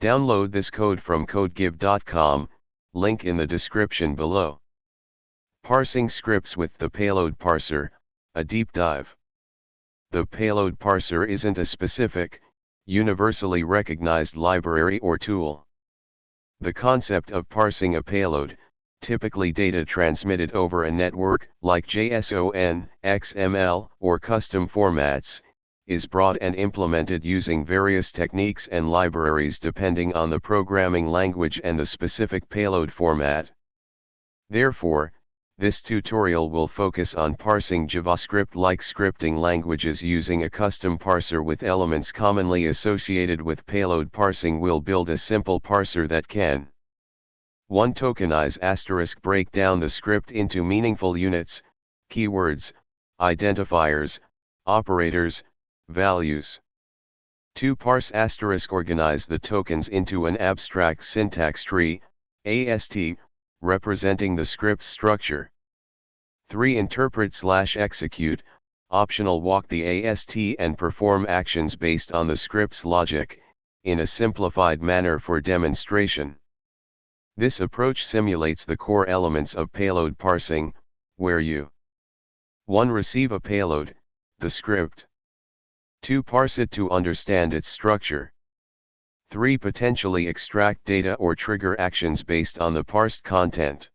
Download this code from codegive.com, link in the description below. Parsing scripts with the Payload parser, a deep dive. The Payload parser isn't a specific, universally recognized library or tool. The concept of parsing a payload, typically data transmitted over a network like JSON, XML, or custom formats, is broad and implemented using various techniques and libraries depending on the programming language and the specific payload format. Therefore, this tutorial will focus on parsing JavaScript-like scripting languages using a custom parser with elements commonly associated with payload parsing. We'll build a simple parser that can 1. Tokenize *, break down the script into meaningful units, keywords, identifiers, operators, values. 2. Parse *, organize the tokens into an abstract syntax tree, AST, representing the script's structure. 3. Interpret/execute, optional, walk the AST and perform actions based on the script's logic, in a simplified manner for demonstration. This approach simulates the core elements of payload parsing, where you 1. Receive a payload, the script. 2. Parse it to understand its structure. 3. Potentially extract data or trigger actions based on the parsed content.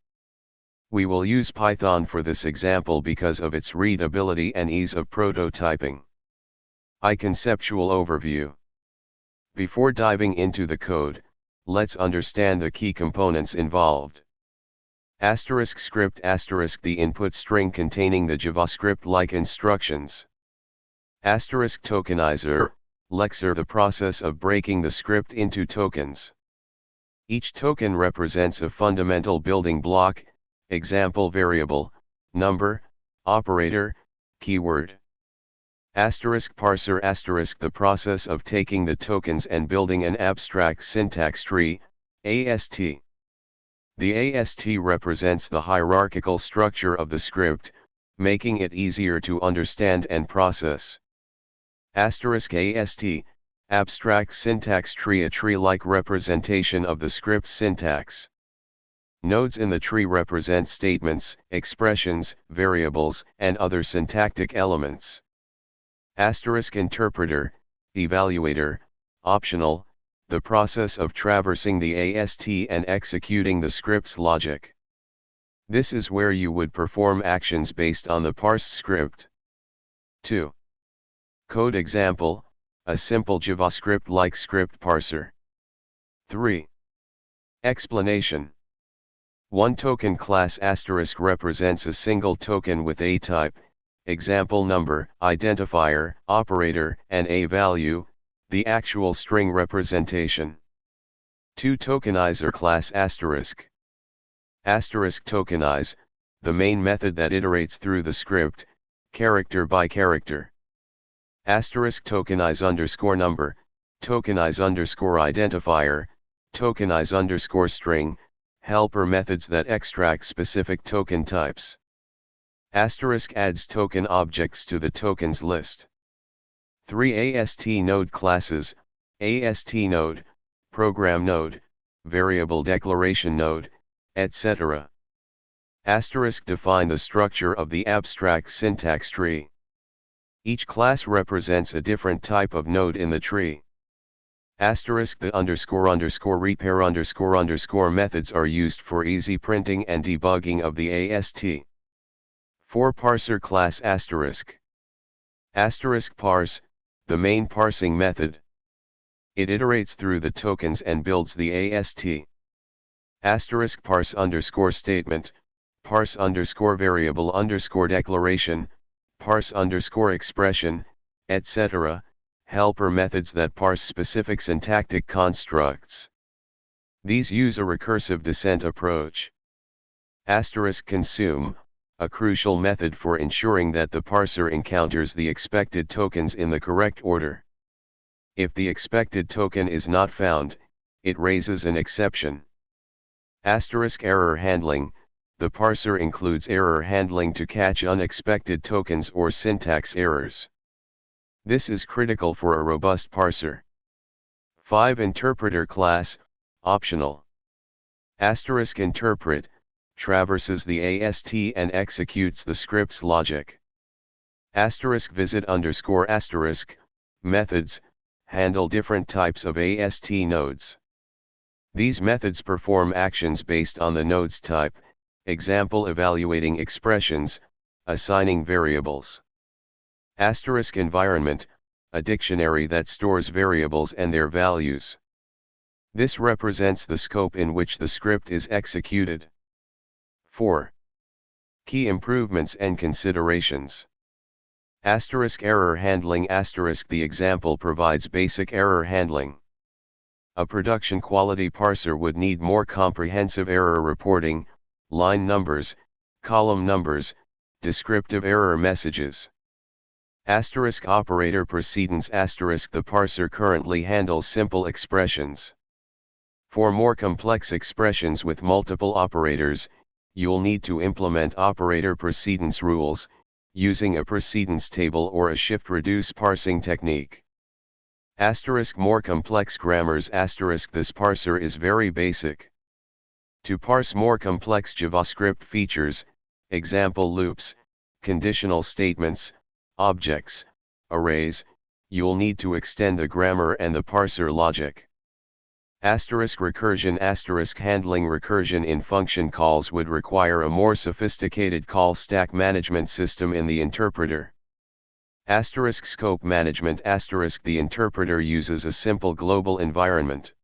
We will use Python for this example because of its readability and ease of prototyping. Conceptual overview. Before diving into the code, let's understand the key components involved. *script *, the input string containing the JavaScript-like instructions. *tokenizer, lexer, the process of breaking the script into tokens. Each token represents a fundamental building block, example variable, number, operator, keyword. *parser *, the process of taking the tokens and building an abstract syntax tree, AST. The AST represents the hierarchical structure of the script, making it easier to understand and process. *AST, abstract syntax tree, a tree-like representation of the script's syntax. Nodes in the tree represent statements, expressions, variables, and other syntactic elements. *interpreter, evaluator, optional, the process of traversing the AST and executing the script's logic. This is where you would perform actions based on the parsed script. 2. Code example, a simple JavaScript-like script parser. 3. Explanation. 1. Token class * represents a single token with a type, example number, identifier, operator, and a value, the actual string representation. 2. Tokenizer class *. Tokenize, the main method that iterates through the script, character by character. Tokenize _number, tokenize _identifier, tokenize _string, helper methods that extract specific token types. Adds token objects to the tokens list. 3. AST node classes, AST node, program node, variable declaration node, etc. Define the structure of the abstract syntax tree. Each class represents a different type of node in the tree. The ___ repair _ methods are used for easy printing and debugging of the AST. 4. Parser class *. Parse, the main parsing method. It iterates through the tokens and builds the AST. Parse _statement, parse _variable _declaration, parse _expression, etc., helper methods that parse specific syntactic constructs. These use a recursive descent approach. Consume, a crucial method for ensuring that the parser encounters the expected tokens in the correct order. If the expected token is not found, it raises an exception. Error handling, the parser includes error handling to catch unexpected tokens or syntax errors. This is critical for a robust parser. 5. Interpreter class, optional. Asterisk interpret, traverses the AST and executes the script's logic. Asterisk visit underscore asterisk, methods, handle different types of AST nodes. These methods perform actions based on the node's type, example evaluating expressions, assigning variables. Asterisk environment, a dictionary that stores variables and their values. This represents the scope in which the script is executed. 4. Key improvements and considerations. Asterisk error handling. Asterisk the example provides basic error handling. A production quality parser would need more comprehensive error reporting, line numbers, column numbers, descriptive error messages. Asterisk operator precedence. Asterisk the parser currently handles simple expressions. For more complex expressions with multiple operators, you'll need to implement operator precedence rules, using a precedence table or a shift-reduce parsing technique. Asterisk more complex grammars. Asterisk this parser is very basic. To parse more complex JavaScript features, example loops, conditional statements, objects, arrays, you'll need to extend the grammar and the parser logic. Asterisk recursion. Asterisk handling recursion in function calls would require a more sophisticated call stack management system in the interpreter. Asterisk scope management. Asterisk the interpreter uses a simple global environment.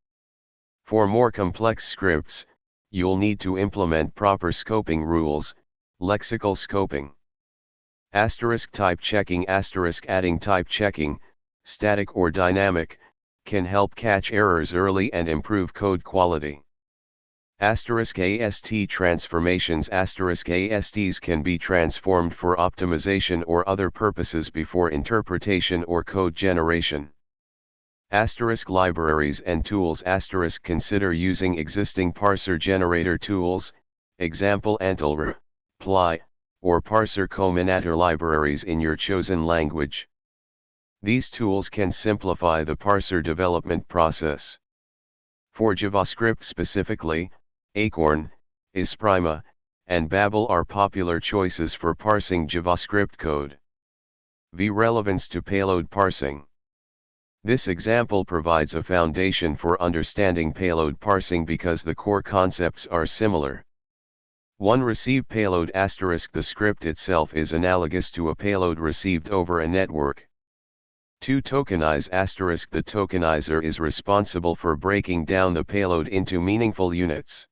For more complex scripts, you'll need to implement proper scoping rules, lexical scoping. Asterisk type checking. Asterisk adding type checking, static or dynamic, can help catch errors early and improve code quality. Asterisk AST transformations. Asterisk ASTs can be transformed for optimization or other purposes before interpretation or code generation. Asterisk libraries and tools. Asterisk consider using existing parser generator tools, example Antlr, Ply, or parser combinator libraries in your chosen language. These tools can simplify the parser development process. For JavaScript specifically, Acorn, Isprima, and Babel are popular choices for parsing JavaScript code. V. Relevance to payload parsing. This example provides a foundation for understanding payload parsing because the core concepts are similar. 1. Receive payload. Asterisk the script itself is analogous to a payload received over a network. 2. Tokenize. Asterisk the tokenizer is responsible for breaking down the payload into meaningful units.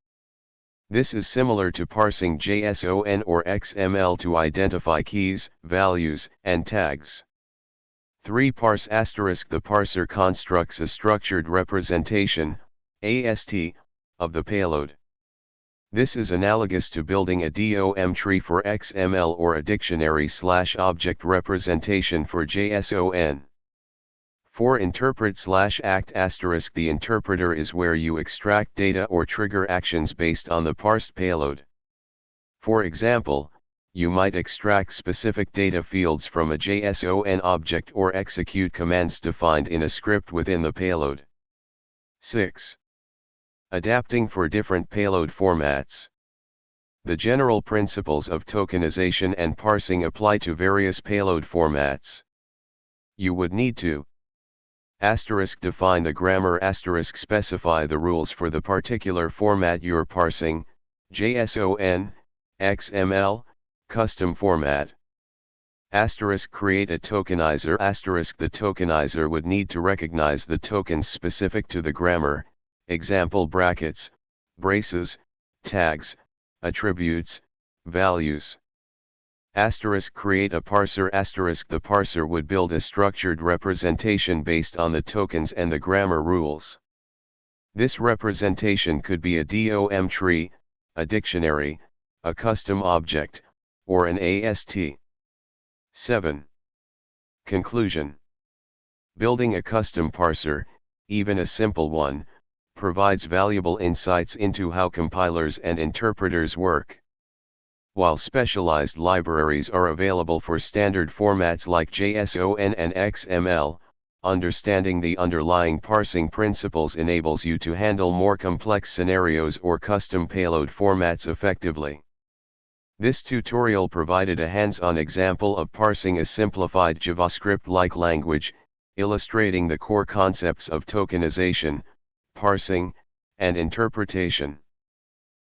This is similar to parsing JSON or XML to identify keys, values, and tags. 3. Parse. Asterisk the parser constructs a structured representation, AST, of the payload. This is analogous to building a DOM tree for XML or a dictionary/object representation for JSON. 4. Interpret/act. Asterisk the interpreter is where you extract data or trigger actions based on the parsed payload. For example, you might extract specific data fields from a JSON object or execute commands defined in a script within the payload. 6. Adapting for different payload formats. The general principles of tokenization and parsing apply to various payload formats. You would need to define the grammar, specify the rules for the particular format you're parsing, JSON, XML, custom format. Create a tokenizer. The tokenizer would need to recognize the tokens specific to the grammar, example brackets, braces, tags, attributes, values. Create a parser. The parser would build a structured representation based on the tokens and the grammar rules. This representation could be a DOM tree, a dictionary, a custom object, or an AST. 7. Conclusion. Building a custom parser, even a simple one, provides valuable insights into how compilers and interpreters work. While specialized libraries are available for standard formats like JSON and XML, understanding the underlying parsing principles enables you to handle more complex scenarios or custom payload formats effectively. This tutorial provided a hands-on example of parsing a simplified JavaScript-like language, illustrating the core concepts of tokenization, parsing, and interpretation.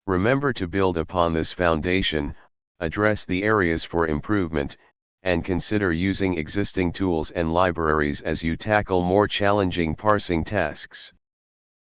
Remember to build upon this foundation, address the areas for improvement, and consider using existing tools and libraries as you tackle more challenging parsing tasks.